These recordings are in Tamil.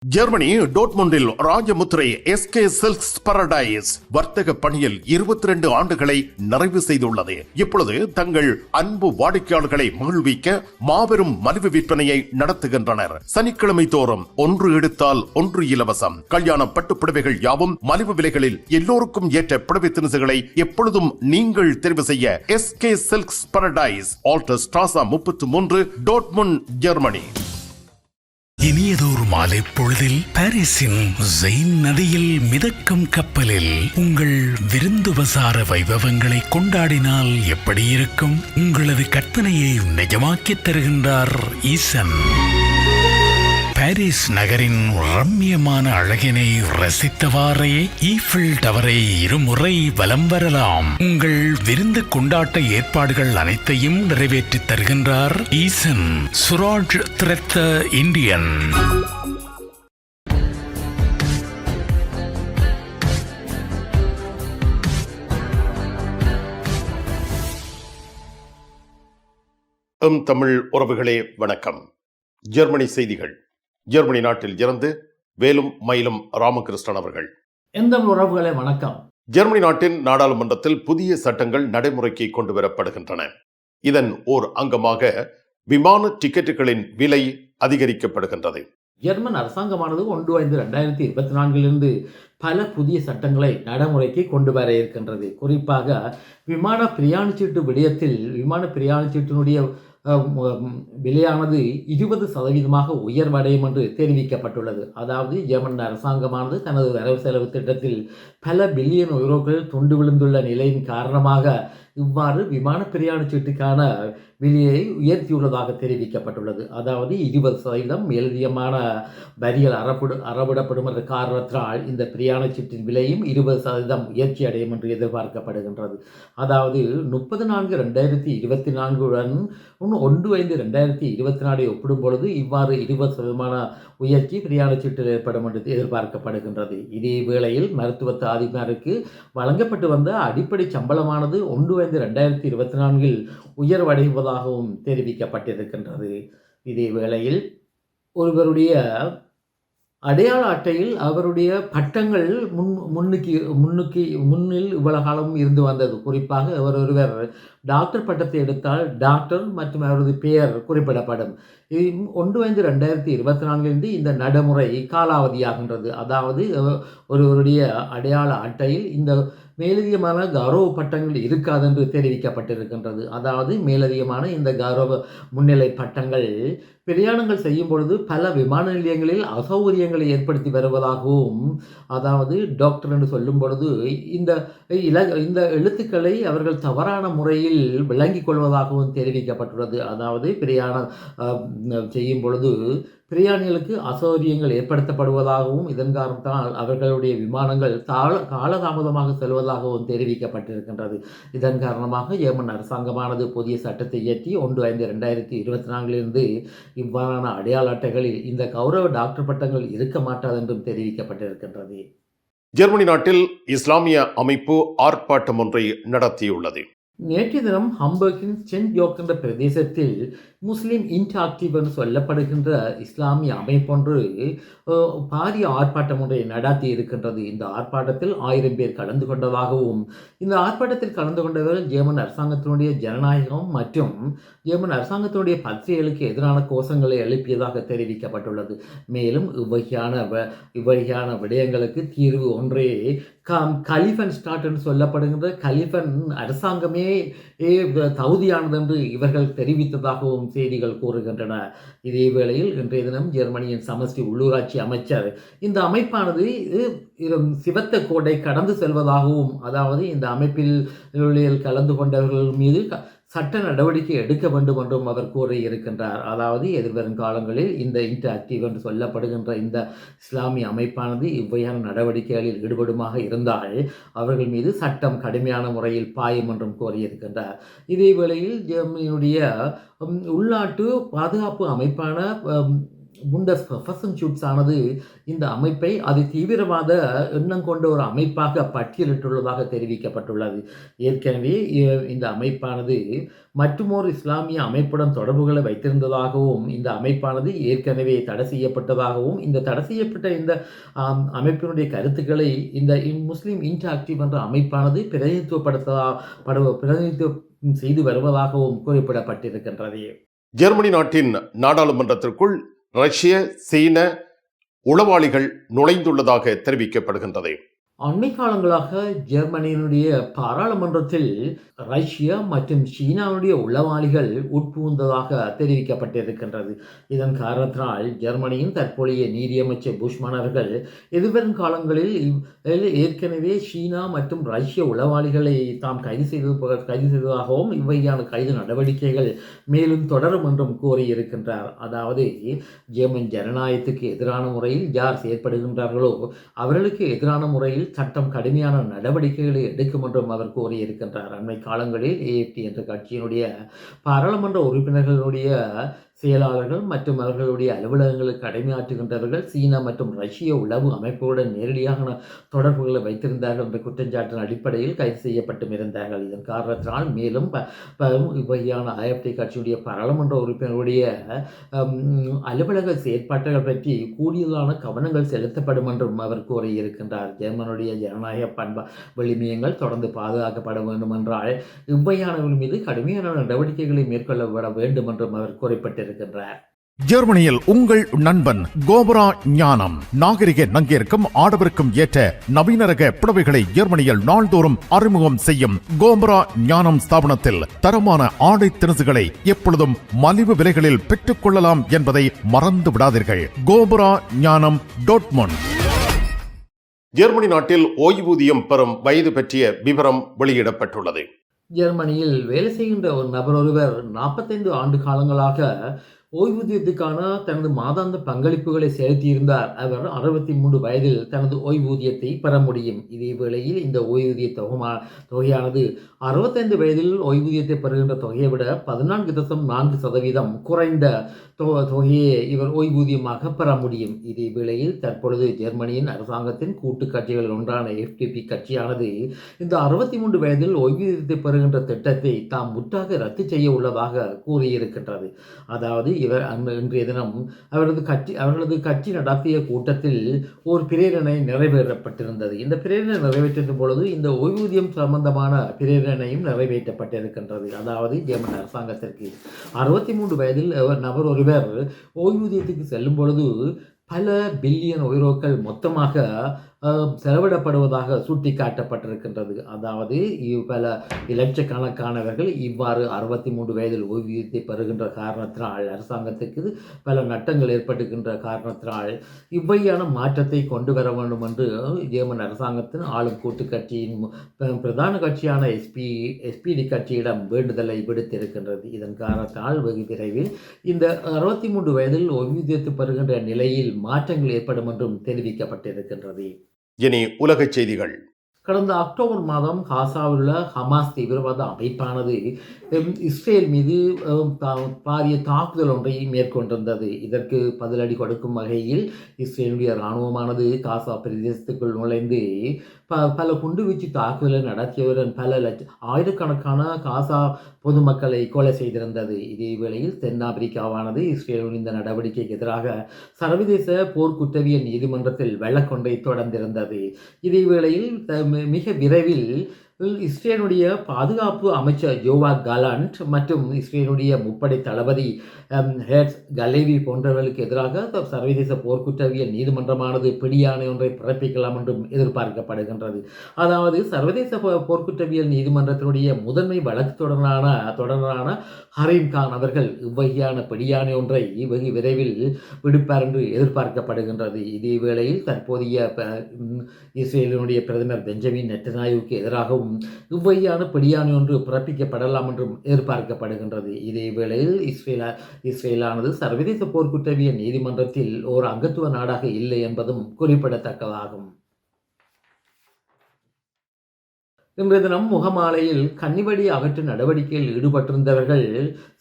ஜெர்மனி டோட்முண்டில் ராஜமுத்திரை எஸ்கே சில்க்ஸ் பாரடைஸ் வர்த்தக பணியில் 22 ஆண்டுகளை நிறைவு செய்துள்ளது. இப்பொழுது தங்கள் அன்பு வாடிக்கையாளர்களை மகிழ்விக்க மாபெரும் மலிவு விற்பனையை நடத்துகின்றனர். சனிக்கிழமை தோறும் ஒன்று எடுத்தால் ஒன்று இலவசம். கல்யாண பட்டுப்புடவைகள் யாவும் மலிவு விலைகளில் எல்லோருக்கும் ஏற்ற புடவை திணிசுகளை எப்பொழுதும் நீங்கள் தெரிவு செய்ய SK Silks Paradise, alter ஸ்ட்ராசா 33, Dortmund, Germany. இனியதோர் மாலை பொழுதில் பாரிஸின் ஜெயின் நதியில் மிதக்கும் கப்பலில் உங்கள் விருந்துபசார வைபவங்களை கொண்டாடினால் எப்படி இருக்கும்? உங்களது கற்பனையை நிஜமாக்கித் தருகின்றார் ஈசன். பாரிஸ் நகரின் ரம்மியமான அழகினை ரசித்தவாறே ஈஃபில் டவரை இருமுறை வலம் வரலாம். உங்கள் விருந்து கொண்டாட்ட ஏற்பாடுகள் அனைத்தையும் நிறைவேற்றித் தருகின்றார் ஈசன். சுராஜ் த்ரெத்த இந்தியன். தமிழ் உறவுகளே வணக்கம். ஜெர்மனி செய்திகள். ஜெர்மனி நாட்டில் இருந்து வேலும் மயிலும் ராமகிருஷ்ணன் அவர்கள். எந்த உறவுகளே வணக்கம். ஜெர்மனி நாட்டின் நாடாளுமன்றத்தில் புதிய சட்டங்கள் நடைமுறைக்கு கொண்டு வரப்படுகின்றன. இதன் ஓர் அங்கமாக விமான டிக்கெட்டுகளின் விலை அதிகரிக்கப்படுகின்றது. ஜெர்மன் அரசாங்கமானது 1/5/2024 பல புதிய சட்டங்களை நடைமுறைக்கு கொண்டு வர இருக்கின்றது. குறிப்பாக விமான பிரயாணச்சீட்டு விடயத்தில் விமான பிரயாணச்சீட்டினுடைய விலையானது 20% உயர்வடையும் என்று தெரிவிக்கப்பட்டுள்ளது. அதாவது ஜெர்மன் அரசாங்கமானது தனது வரவு செலவு திட்டத்தில் பல பில்லியன் யூரோக்கள் தொண்டு விழுந்துள்ள நிலையின் காரணமாக இவ்வாறு விமான பிரயாணச்சீட்டுக்கான விலையை உயர்த்தியுள்ளதாக தெரிவிக்கப்பட்டுள்ளது. அதாவது 20% மேலதிகமான வரிகள் அறவிடப்படும் என்ற காரணத்தினால் இந்த பிரயாணச்சீட்டின் விலையும் 20% உயர்ச்சி அடையும் என்று எதிர்பார்க்கப்படுகின்றது. அதாவது 34/2024 1/5/2024 ஒப்பிடும் பொழுது இவ்வாறு 20% உயர்ச்சி பிரயாணச்சீட்டில் ஏற்படும் என்று எதிர்பார்க்கப்படுகின்றது. இதே வேளையில் மருத்துவ தாதிமாருக்கு வழங்கப்பட்டு வந்த அடிப்படை சம்பளமானது 1/5/2024 உயர்வடைவதாகவும் தெரிவிக்கப்பட்டிருக்கின்றது. இதே வேளையில் ஒருவருடைய அடையாள அட்டையில் அவருடைய பட்டங்கள் முன்னில் இவ்வளவு காலம் இருந்து வந்தது. குறிப்பாக ஒருவர் டாக்டர் பட்டத்தை எடுத்தால் டாக்டர் மற்றும் அவரது பெயர் குறிப்பிடப்படும். 1/5/2024 இந்த நடைமுறை காலாவதியாகின்றது. அதாவது ஒருவருடைய அடையாள அட்டையில் இந்த மேலதிகமான கௌரவ பட்டங்கள் இருக்காது என்று தெரிவிக்கப்பட்டிருக்கின்றது. அதாவது மேலதிகமான இந்த கௌரவ முன்னிலை பட்டங்கள் பிரயாணங்கள் செய்யும் பொழுது பல விமான நிலையங்களில் அசௌகரியங்களை ஏற்படுத்தி வருவதாகவும், அதாவது டாக்டர் என்று சொல்லும் பொழுது இந்த எழுத்துக்களை அவர்கள் தவறான முறையில் விளங்கிக் கொள்வதாகவும் தெரிவிக்கப்பட்டுள்ளது. அதாவது பிரயாணம் செய்யும் பொழுது பிரயாணிகளுக்கு அசௌகரியங்கள் ஏற்படுத்தப்படுவதாகவும், இதன் காரணத்தால் அவர்களுடைய விமானங்கள் காலதாமதமாக செல்வதாகவும் தெரிவிக்கப்பட்டிருக்கின்றது. இதன் காரணமாக ஜெர்மன் அரசாங்கமானது புதிய சட்டத்தை இயற்றி 1/5/2024 இவ்வாறான அடையாள அட்டைகளில் இந்த கௌரவ டாக்டர் பட்டங்கள் இருக்க மாட்டாது என்றும் தெரிவிக்கப்பட்டிருக்கின்றது. ஜெர்மனி நாட்டில் இஸ்லாமிய அமைப்பு ஆர்ப்பாட்டம் ஒன்றை நடத்தியுள்ளது. நேற்றைய தினம் ஹம்பர்கின் சென்ட் யோர்க் என்ற பிரதேசத்தில் முஸ்லீம் இன்டாக்டிவ் என்று சொல்லப்படுகின்ற இஸ்லாமிய அமைப்பொன்று பாரிய ஆர்ப்பாட்டம் ஒன்றை நடத்தி இருக்கின்றது. இந்த ஆர்ப்பாட்டத்தில் 1000 பேர் கலந்து கொண்டதாகவும், இந்த ஆர்ப்பாட்டத்தில் கலந்து கொண்டவர்கள் ஜெர்மன் அரசாங்கத்தினுடைய ஜனநாயகம் மற்றும் ஜெர்மன் அரசாங்கத்தினுடைய பத்திரிகைகளுக்கு எதிரான கோஷங்களை எழுப்பியதாக தெரிவிக்கப்பட்டுள்ளது. மேலும் இவ்வகையான விடயங்களுக்கு தீர்வு ஒன்றே கலிஃபன் ஸ்டார்ட் என்று சொல்லப்படுகின்ற கலிஃபன் அரசாங்கமே தகுதியானது என்று இவர்கள் தெரிவித்ததாகவும் செய்திகள் கூறுகின்றன. இதே வேளையில் இன்றைய தினம் ஜெர்மனியின் சமஷ்டி உள்ளூராட்சி அமைச்சர் இந்த அமைப்பானது சிவத்த கோடை கடந்து செல்வதாகவும், அதாவது இந்த அமைப்பில் கலந்து கொண்டவர்கள் மீது சட்ட நடவடிக்கை எடுக்க வேண்டும் என்றும் அவர் கூறியிருக்கின்றார். அதாவது எதிர்வரும் காலங்களில் இந்த இன்டராக்டிவ் என்று சொல்லப்படுகின்ற இந்த இஸ்லாமிய அமைப்பானது இவ்வையான நடவடிக்கைகளில் ஈடுபடுமாக இருந்தால் அவர்கள் மீது சட்டம் கடுமையான முறையில் பாயும் என்றும் கூறியிருக்கின்றார். இதே வேளையில் ஜெர்மனியுடைய உள்நாட்டு பாதுகாப்பு அமைப்பான புண்டஸ் ஃபர்ஃபசன்ஷூட்ஸ் ஆனது இந்த அமைப்பை அது தீவிரவாத எண்ணம் கொண்ட ஒரு அமைப்பாக பட்டியலிட்டுள்ளதாக தெரிவிக்கப்பட்டுள்ளது. ஏற்கனவே இந்த அமைப்பானது மற்றுமோர் இஸ்லாமிய அமைப்புடன் தொடர்புகளை வைத்திருந்ததாகவும், இந்த அமைப்பானது ஏற்கனவே தடை செய்யப்பட்டதாகவும், இந்த தடை செய்யப்பட்ட இந்த அமைப்பினுடைய கருத்துக்களை இந்த முஸ்லீம் இன்டராக்டிவ் என்ற அமைப்பானது பிரதிநிதித்துவம் செய்து வருவதாகவும் குறிப்பிடப்பட்டிருக்கின்றது. ஜெர்மனி நாட்டின் நாடாளுமன்றத்திற்குள் ரஷ்ய, சீன உளவாளிகள் நுழைந்துள்ளதாக தெரிவிக்கப்படுகின்றது. அண்மை காலங்களாக ஜெர்மனியினுடைய பாராளுமன்றத்தில் ரஷ்யா மற்றும் சீனாவுடைய உளவாளிகள் உட்புகுந்ததாக தெரிவிக்கப்பட்டிருக்கின்றது. இதன் காரணத்தினால் ஜெர்மனியின் தற்போதைய நீதியமைச்சர் புஷ்மன் அவர்கள் எதிர்வரும் காலங்களில் ஏற்கனவே சீனா மற்றும் ரஷ்ய உளவாளிகளை தாம் கைது செய்ததாகவும் இவ்வகையான கைது நடவடிக்கைகள் மேலும் தொடரும் என்றும் கூறியிருக்கின்றார். அதாவது ஜெர்மன் ஜனநாயகத்துக்கு எதிரான முறையில் யார் செயற்படுகின்றார்களோ அவர்களுக்கு எதிரான முறையில் சட்டம் கடுமையான நடவடிக்கைகளை எடுக்கும் என்றும் அவர் கூறியிருக்கின்றார். அண்மை காலங்களில் ஏஎஃப்டி என்ற கட்சியினுடைய பாராளுமன்ற உறுப்பினர்களுடைய செயலாளர்கள் மற்றும் அவர்களுடைய அலுவலகங்களுக்கு கடமையாற்றுகின்றவர்கள் சீனா மற்றும் ரஷ்ய உளவு அமைப்புடன் நேரடியாக தொடர்புகளை வைத்திருந்தார்கள் என்ற குற்றச்சாட்டின் அடிப்படையில் கைது செய்யப்பட்டும் இருந்தார்கள். இதன் காரணத்தினால் மேலும் இவ்வகையான ஏஎஃப்டி கட்சியுடைய பாராளுமன்ற உறுப்பினருடைய அலுவலக செயற்பாடுகள் பற்றி கூடுதலான கவனங்கள் செலுத்தப்படும் என்றும் அவர் கூறியிருக்கின்றார். ஜெர்மனுடைய ஜனநாயக விழுமியங்கள் தொடர்ந்து பாதுகாக்கப்பட வேண்டும் என்றால் இவ்வகையானவர்கள் மீது கடுமையான நடவடிக்கைகளை மேற்கொள்ளப்பட வேண்டும் என்றும் அவர் குறிப்பிட்டிருக்கிறார். ஜெர்மனியில் உங்கள் நண்பன் கோபரா ஞானம் நாகரிக நங்கிற்கும் ஆடவருக்கும் ஏற்ற நவீன ரக புடவைகளை ஜெர்மனியில் நாள்தோறும் அறிமுகம் செய்யும் கோபரா ஞானம் ஸ்தாபனத்தில் தரமான ஆடை திணுசுகளை எப்பொழுதும் மலிவு விலைகளில் பெற்றுக் கொள்ளலாம் என்பதை மறந்து விடாதீர்கள். கோபரா ஞானம் டாட்மண்ட். ஜெர்மனி நாட்டில் ஓய்வூதியம் பெறும் வயது பற்றிய விவரம் வெளியிடப்பட்டுள்ளது. ஜெர்மனியில் வேலை செய்கின்ற ஒரு நபர் ஒருவர் 45 ஆண்டு காலங்களாக ஓய்வூதியத்துக்கான தனது மாதாந்த பங்களிப்புகளை செலுத்தியிருந்தார். அவர் 63 வயதில் தனது ஓய்வூதியத்தை பெற முடியும். இதே வேளையில் இந்த ஓய்வூதிய தொகையானது 65 வயதில் ஓய்வூதியத்தை பெறுகின்ற தொகையை விட 14.4% குறைந்த தொகையை இவர் ஓய்வூதியமாக பெற முடியும். இதே வேளையில் தற்பொழுது ஜெர்மனியின் அரசாங்கத்தின் கூட்டு கட்சிகள் ஒன்றான எஃப்டிபி கட்சியானது இந்த 63 வயதில் ஓய்வூதியத்தை பெறுகின்ற திட்டத்தை தாம் முற்றாக ரத்து செய்ய உள்ளதாக கூறியிருக்கின்றது. அதாவது இவர் இன்றைய தினம் அவர்களது கட்சி நடத்திய கூட்டத்தில் ஒரு பிரேரணை நிறைவேற்றப்பட்டிருந்தது. இந்த பிரேரணை நிறைவேற்றிய பொழுது இந்த ஓய்வூதியம் சம்பந்தமான பிரேரணையும் நிறைவேற்றப்பட்டிருக்கின்றது. அதாவது ஜெர்மன் அரசாங்கத்திற்கு 63 வயதில் நபர் ஒருவர் ஓய்வூதியத்துக்கு செல்லும் பொழுது பல பில்லியன் யூரோக்கள் மொத்தமாக செலவிடப்படுவதாக சுட்டிக்காட்டப்பட்டிருக்கின்றது. அதாவது பல இலட்சக்கணக்கானவர்கள் இவ்வாறு 63 வயதில் ஓய்வூதியத்தை பெறுகின்ற காரணத்தினால் அரசாங்கத்துக்கு பல நட்டங்கள் ஏற்படுகின்ற காரணத்தினால் இவ்வையான மாற்றத்தை கொண்டு வர வேண்டும் என்று ஜெர்மன் அரசாங்கத்தின் ஆளும் கூட்டு கட்சியின் பிரதான கட்சியான SPD கட்சியிடம் வேண்டுதலை விடுத்திருக்கின்றது. இதன் காரணத்தால் வெகு விரைவில் இந்த 63 வயதில் ஓய்வூதியத்தை பெறுகின்ற நிலையில் மாற்றங்கள் ஏற்படும் என்றும் தெரிவிக்கப்பட்டிருக்கின்றது. இனி உலக செய்திகள். கடந்த அக்டோபர் மாதம் காசாவில் உள்ள ஹமாஸ் தீவிரவாத அமைப்பானது இஸ்ரேல் மீது பாரிய தாக்குதல் ஒன்றை மேற்கொண்டிருந்தது. இதற்கு பதிலடி கொடுக்கும் வகையில் இஸ்ரேலுடைய இராணுவமானது காசா பிரதேசத்துக்குள் நுழைந்து பல குண்டுவீச்சு தாக்குதலை நடத்தியவுடன் ஆயிரக்கணக்கான காசா பொதுமக்களை கொலை செய்திருந்தது. இதே வேளையில் தென்னாப்பிரிக்காவானது இஸ்ரேலின் இந்த நடவடிக்கைக்கு எதிராக சர்வதேச போர்க்குற்றவியல் நீதிமன்றத்தில் வழக்கொன்றை தொடர்ந்திருந்தது. இதே வேளையில் மிக விரைவில் இஸ்ரேலுடைய பாதுகாப்பு அமைச்சர் யோவாக் காலாண்ட் மற்றும் இஸ்ரேலுடைய முப்படை தளபதி ஹெர்ட்ஸ் கலேவி போன்றவர்களுக்கு எதிராக சர்வதேச போர்க்குற்றவியல் நீதிமன்றமானது பிடியாணை ஒன்றை பிறப்பிக்கலாம் என்றும் எதிர்பார்க்கப்படுகின்றது. அதாவது சர்வதேச போர்க்குற்றவியல் நீதிமன்றத்தினுடைய முதன்மை வழக்கு தொடரான ஹரீம் கான் அவர்கள் இவ்வகையான பிடியாணை ஒன்றை வெகு விரைவில் விடுப்பார் என்று எதிர்பார்க்கப்படுகின்றது. இதே வேளையில் தற்போதைய இஸ்ரேலினுடைய பிரதமர் பெஞ்சமின் நெட்டன்யாஹுவுக்கு எதிராகவும் இவ்வகையான பிடியாணை ஒன்று பிறப்பிக்கப்படலாம் என்றும் எதிர்பார்க்கப்படுகின்றது. இதே வேளையில் இஸ்ரேலானது சர்வதேச போர்க்குற்றவியல் நீதிமன்றத்தில் ஒரு அங்கத்துவ நாடாக இல்லை என்பதும் குறிப்பிடத்தக்கதாகும். இன்றைய தினம் முகமாலையில் கன்னிவடி அகற்றும் நடவடிக்கையில் ஈடுபட்டிருந்தவர்கள்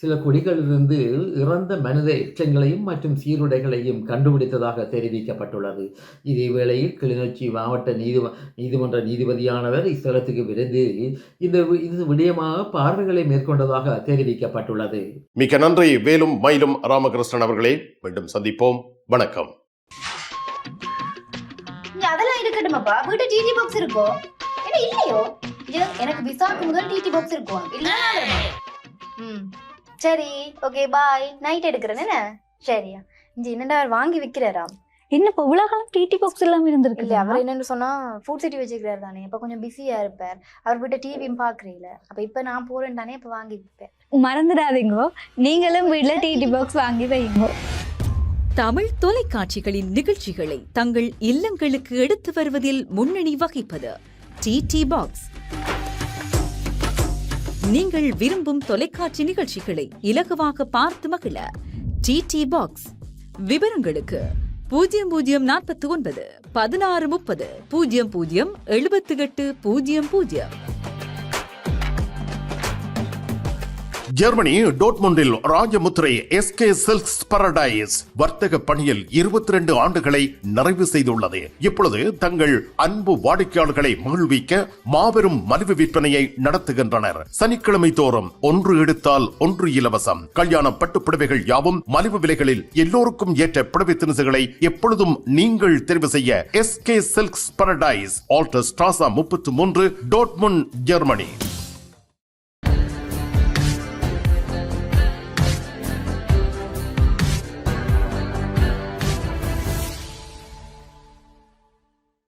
சில குழிகளிலிருந்து இறந்த மனித எச்சங்களையும் மற்றும் சீருடைகளையும் கண்டுபிடித்ததாக தெரிவிக்கப்பட்டுள்ளது. இதேவேளையில் கிளிநொச்சி மாவட்ட நீதிமன்ற நீதிபதியானவர் இஸ்தலத்துக்கு விரைந்து இது விடயமாக பார்வைகளை மேற்கொண்டதாக தெரிவிக்கப்பட்டுள்ளது. மிக்க நன்றி வேலும் மயிலும் ராமகிருஷ்ணன் அவர்களே. மீண்டும் சந்திப்போம். வணக்கம். அதெல்லாம் இருக்கட்டுமாப்பா, வீட்டு டிடி பாக்ஸ் இருக்கோ? என்ன இல்லையோ? எனக்கு விசாக்கு முதல் டிடி பாக்ஸ் இருக்கும். இல்ல சரி, ஓகே, பாய். நைட் எடுக்கிறேன் என்ன? சரியா இங்க என்னடா வாங்கி விற்கிறாராம். என்ன இப்போ உலகம் டிடி பாக்ஸ் எல்லாம் இருந்திருக்கு? இல்ல, அவர் என்னன்னு சொன்னா ஃபுட் சிட்டி வச்சுக்கிறாரு தானே. இப்ப கொஞ்சம் பிஸியா இருப்பார். அவர் வீட்டை டிவியும் பாக்குறீங்கள. அப்ப இப்ப நான் போறேன் தானே, இப்ப வாங்கி விற்பேன். மறந்துடாதீங்க, நீங்களும் வீட்டுல டிடி பாக்ஸ் வாங்கி வைங்க. தமிழ் தொலைக்காட்சிகளின் நிகழ்ச்சிகளை தங்கள் இல்லங்களுக்கு எடுத்து வருவதில் முன்னணி வகிப்பது டிடி பாக்ஸ். நீங்கள் விரும்பும் தொலைக்காட்சி நிகழ்ச்சிகளை இலகுவாக பார்த்து மகிழ டிடி பாக்ஸ். விவரங்களுக்கு 0049 1630 00 78 00. ஜெர்மனி டோட்முண்டில் ராஜமுத்திரை எஸ்கே சில்க்ஸ் பரடைஸ் வர்த்தக பணியில் 22 ஆண்டுகளை நிறைவு செய்துள்ளது. இப்பொழுது தங்கள் அன்பு வாடிக்கையாளர்களை மகிழ்விக்க மாபெரும் மலிவு விற்பனையை நடத்துகின்றனர். சனிக்கிழமை தோறும் 1 எடுத்தால் 1 இலவசம். கல்யாண பட்டு புடவைகள் யாவும் மலிவு விலைகளில் எல்லோருக்கும் ஏற்ற புடவை திணிசுகளை எப்பொழுதும் நீங்கள் தெரிவு செய்ய SK Silks paradise, alter ஸ்ட்ராசா 33, Dortmund, Germany.